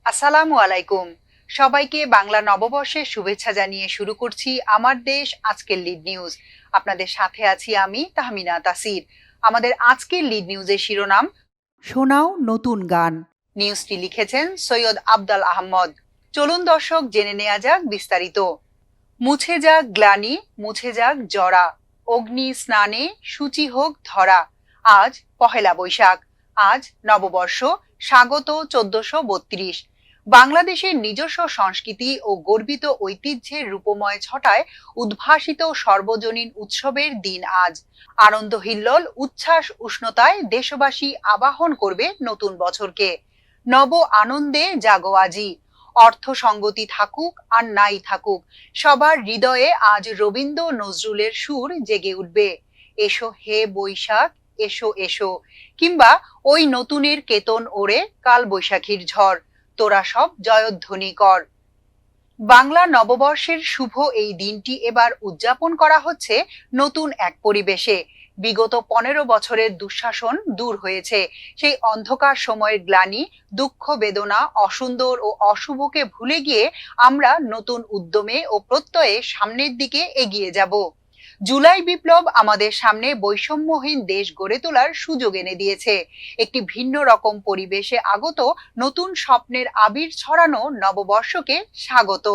আসসালামু আলাইকুম। সবাইকে বাংলা নববর্ষের শুভেচ্ছা জানিয়ে শুরু করছি আমার দেশ আজকের লিড নিউজ। আপনাদের সাথে আছি আমি তাহমিনা তাসির। আমাদের আজকের লিড নিউজের শিরোনাম শোনাও নতুন গান। নিউজটি লিখেছেন সৈয়দ আফদাল আহমদ। চলুন দর্শক জেনে নেওয়া যাক বিস্তারিত। মুছে যাক গ্লানি, মুছে যাক জরা, অগ্নি স্নানে শুচি হোক ধরা। আজ পহেলা বৈশাখ, আজ নববর্ষ, স্বাগত 1432। বাংলাদেশের নিজস্ব সংস্কৃতি ও গর্বিত ঐতিহ্যের রূপময় ছটায় উদ্ভাসিত সর্বজনীন উৎসবের দিন আজ। আনন্দ হিল্লোল, উচ্ছ্বাস উষ্ণতায় দেশবাসী আবাহন করবে নতুন বছরকে। নব আনন্দে জাগো আজি। অর্থ সঙ্গতি থাকুক আর নাই থাকুক, সবার হৃদয়ে আজ রবীন্দ্র নজরুলের সুর জেগে উঠবে। এসো হে বৈশাখ, এসো এসো। কিংবা ওই নতুনের কেতন ওড়ে কাল বৈশাখীর ঝড়, তোরা সব জয়ধ্বনি কর। বাংলা নববর্ষের শুভ এই দিনটি এবার উদযাপন করা হচ্ছে নতুন এক পরিবেশে। বিগত 15 বছরের দুঃশাসন দূর হয়েছে। সেই অন্ধকার সময়ের গ্লানি, দুঃখ, বেদনা, অসুন্দর ও অশুভকে ভুলে গিয়ে আমরা নতুন উদ্যমে ও প্রত্যয়ে সামনের দিকে এগিয়ে যাব। জুলাই বিপ্লব আমাদের সামনে বৈষম্যহীন দেশ গড়ে তোলার সুযোগ এনে দিয়েছে। একটি ভিন্ন রকম পরিবেশে আগত নতুন স্বপ্নের আবির ছড়ানো নববর্ষকে স্বাগত।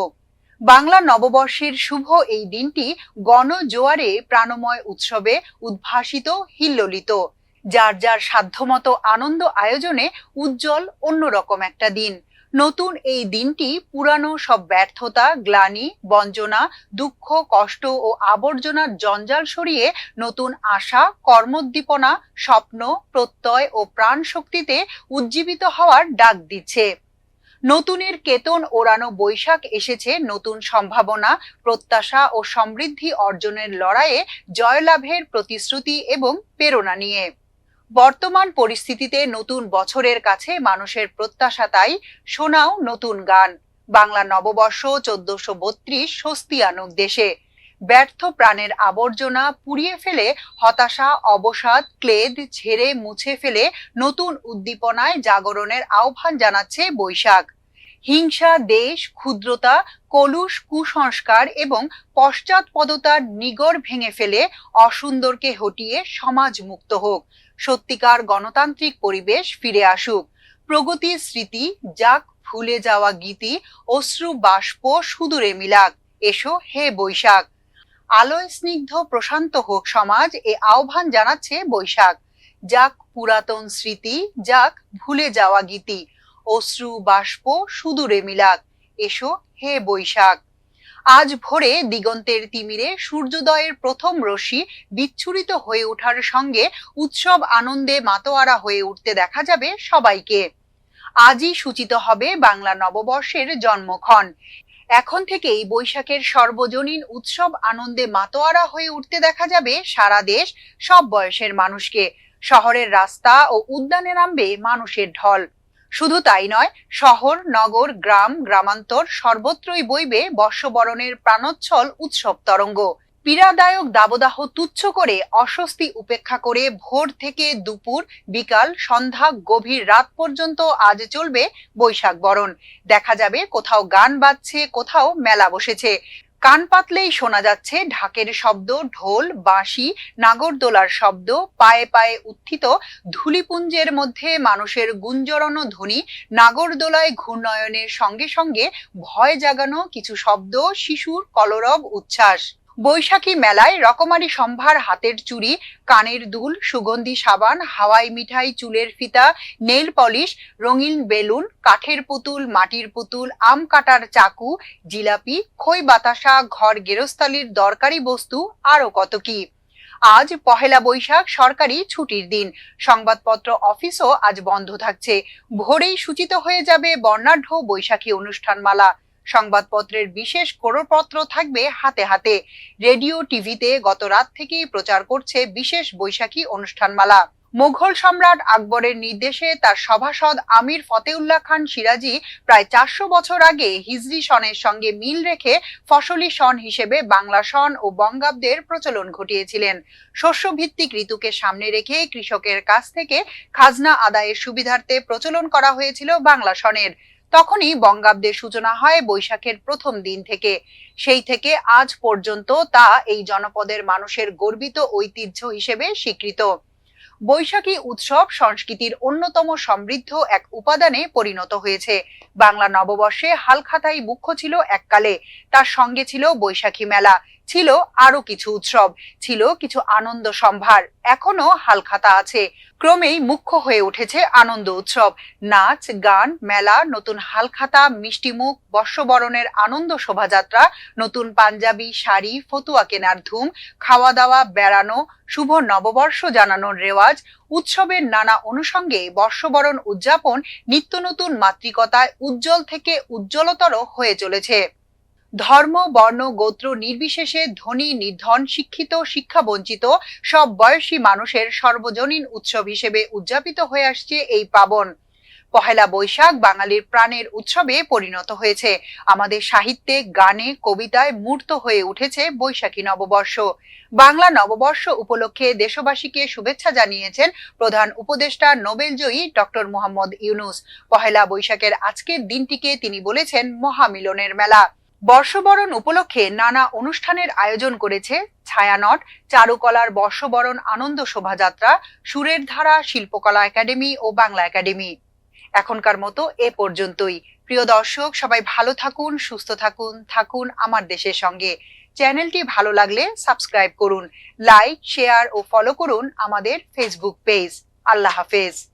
বাংলা নববর্ষের শুভ এই দিনটি গণজোয়ারে প্রাণময় উৎসবে উদ্ভাসিত, হিল্লোলিত। যার যার সাধ্যমতো আনন্দ আয়োজনে উজ্জ্বল অন্যরকম একটা দিন। নতুন এই দিনটি পুরানো সব ব্যর্থতা, গ্লানি, বঞ্চনা, দুঃখ, কষ্ট ও আবর্জনার জঞ্জাল সরিয়ে নতুন আশা, কর্মোদ্দীপনা, স্বপ্ন, প্রত্যয় ও প্রাণ শক্তিতে উজ্জীবিত হওয়ার ডাক দিচ্ছে। নতুনের কেতন ওড়ানো বৈশাখ এসেছে নতুন সম্ভাবনা, প্রত্যাশা ও সমৃদ্ধি অর্জনের লড়াইয়ে জয়লাভের প্রতিশ্রুতি এবং প্রেরণা নিয়ে। বর্তমান পরিস্থিতিতে নতুন বছরের কাছে মানুষের প্রত্যাশা তাই শোনাও নতুন গান। বাংলা নববর্ষ 1432 স্বস্তি আনুক দেশে। ব্যর্থ প্রাণের আবর্জনা পুড়িয়ে ফেলে, হতাশা, অবসাদ, ক্লেদ ঝেড়ে মুছে ফেলে নতুন উদ্দীপনায় জাগরণের আহ্বান জানাচ্ছে বৈশাখ। হিংসা, দেশ, ক্ষুদ্রতা, কলুষ, কুসংস্কার এবং পশ্চাৎপদতার নিগড় ভেঙে ফেলে অসুন্দরকে হটিয়ে সমাজ মুক্ত হোক। সত্যিকার গণতান্ত্রিক পরিবেশ ফিরে আসুক। প্রগতির স্মৃতি যাক ভুলে যাওয়া গীতি, অশ্রু বাষ্প সুদূরে মিলাক। এসো হে বৈশাখ। আলোয় স্নিগ্ধ প্রশান্ত হোক সমাজ, এ আহ্বান জানাচ্ছে বৈশাখ। যাক পুরাতন স্মৃতি, যাক ভুলে যাওয়া গীতি, অশ্রু বাষ্প সুদূরে মিলাক। এসো হে বৈশাখ। আজ ভোরে দিগন্তের তিমিরে সূর্যোদয়ের প্রথম রশ্মি বিচ্ছুরিত হয়ে ওঠার সঙ্গে উৎসব আনন্দে মাতোয়ারা হয়ে উঠতে দেখা যাবে সবাইকে। আজই সূচিত হবে বাংলা নববর্ষের জন্মক্ষণ। এখন থেকেই বৈশাখের সর্বজনীন উৎসব আনন্দে মাতোয়ারা হয়ে উঠতে দেখা যাবে সারা দেশ, সব বয়সের মানুষকে। শহরের রাস্তা ও উদ্যানে নামবে মানুষের ঢল। শুধু তাই নয়, শহর, নগর, গ্রাম, গ্রামান্তর সর্বত্রই বইবে বর্ষবরণের প্রাণোচ্ছল উৎসব তরঙ্গ। পীড়াদায়ক দাবদাহ তুচ্ছ করে, অস্বস্তি উপেক্ষা করে ভোর থেকে দুপুর, বিকাল, সন্ধ্যা, গভীর রাত পর্যন্ত আজ চলবে বৈশাখ বরণ। দেখা যাবে কোথাও গান বাজছে, কোথাও মেলা বসেছে। কান পাতলেই শোনা যাচ্ছে ঢাকের শব্দ, ঢোল, বাঁশি, নাগরদোলার শব্দ, পায়ে পায়ে উত্থিত ধূলিপুঞ্জের মধ্যে মানুষের গুঞ্জরণ ধ্বনি, নাগরদোলায় ঘূর্ণয়নের সঙ্গে সঙ্গে ভয় জাগানো কিছু শব্দ, শিশুর কলরব উচ্ছ্বাস। বৈশাখী মেলায় রকমারি সম্ভার, হাতের চুড়ি, কানের দুল, সুগন্ধি সাবান, হাওয়াই মিঠাই, চুলের ফিতা, নেল পলিশ, রঙিন বেলুন, কাঠের পুতুল, মাটির পুতুল, আম কাটার চাকু, জিলাপি, খই বাতাসা, ঘর গেরস্তালির দরকারি বস্তু, আরো কত কি। আজ পহেলা বৈশাখ, সরকারি ছুটির দিন। সংবাদপত্র অফিসও আজ বন্ধ থাকছে। ভোরেই সূচিত হয়ে যাবে বর্ণাঢ্য বৈশাখী অনুষ্ঠানমালা। সংবাদপত্রের বিশেষ করপত্র থাকবে হাতে হাতে। রেডিও, টিভিতে গত রাত থেকেই প্রচার করছে বিশেষ বৈশাখী অনুষ্ঠানমালা। মুঘল সম্রাট আকবরের নির্দেশে তার সভাসদ আমির ফতেউল্লাহ খান সিরাজি প্রায় 400 বছর আগে হিজরি সনের সঙ্গে মিল রেখে ফসলি সন হিসেবে বাংলা সন ও বঙ্গাব্দের প্রচলন ঘটিয়েছিলেন। শস্যভিত্তিক ঋতুকে সামনে রেখে কৃষকের কাছ থেকে খাজনা আদায়ের সুবিধার্থে প্রচলন করা হয়েছিল বাংলা সনের। তখনই বঙ্গাব্দের সূচনা হয় বৈশাখের প্রথম দিন থেকে। সেই থেকে আজ পর্যন্ত তা এই জনপদের মানুষের গর্বিত ঐতিহ্য হিসেবে স্বীকৃত। বৈশাখী উৎসব সংস্কৃতির অন্যতম সমৃদ্ধ এক উপাদানে পরিণত হয়েছে। বাংলা নববর্ষে হালখাতাই মুখ্য ছিল এককালে, তার সঙ্গে ছিল বৈশাখী মেলা, ছিল আরো কিছু উৎসব, ছিল কিছু আনন্দ সম্ভার। এখনো হালখাতা আছে, ক্রমেই মুখ্য হয়ে উঠেছে আনন্দ উৎসব। নাচ, গান, মেলা, নতুন হালখাতা, মিষ্টিমুখ, বর্ষবরণের আনন্দ শোভাযাত্রা, নতুন পাঞ্জাবি শাড়ি, ফতুয়া কেনার ধুম, খাওয়া দাওয়া, বেড়ানো, শুভ নববর্ষ জানানোর রেওয়াজ, উৎসবের নানা অনুষঙ্গে বর্ষবরণ উদযাপন নিত্য নতুন মাতৃকতায় উজ্জ্বল থেকে উজ্জ্বলতর হয়ে চলেছে। ধর্ম, বর্ণ, গোত্র নির্বিশেষে ধনী, নির্ধন, শিক্ষিত, শিক্ষাবঞ্চিত সব বয়সী মানুষের সর্বজনীন উৎসব হিসেবে উদযাপিত হয়ে আসছে এই পাবন। পহেলা বৈশাখ বাঙালির প্রাণের উৎসবে পরিণত হয়েছে। আমাদের সাহিত্যে, গানে, কবিতায় মূর্ত হয়ে উঠেছে বৈশাখী নববর্ষ। বাংলা নববর্ষ উপলক্ষে দেশবাসীকে শুভেচ্ছা জানিয়েছেন প্রধান উপদেষ্টা নোবেলজয়ী ডক্টর মোহাম্মদ ইউনূস। পহেলা বৈশাখের আজকের দিনটিকে তিনি বলেছেন মহামিলনের মেলা। বর্ষবরণ উপলক্ষে নানা অনুষ্ঠানের আয়োজন করেছে ছায়ানট, চারুকলার বর্ষবরণ আনন্দ শোভাযাত্রা, সুরের ধারা, শিল্পকলা একাডেমি ও বাংলা একাডেমি। এখনকার মতো এ পর্যন্তই। প্রিয় দর্শক, সবাই ভালো থাকুন, সুস্থ থাকুন, থাকুন আমার দেশের সঙ্গে। চ্যানেলটি ভালো লাগলে সাবস্ক্রাইব করুন, লাইক, শেয়ার ও ফলো করুন আমাদের ফেসবুক পেজ। আল্লাহ হাফেজ।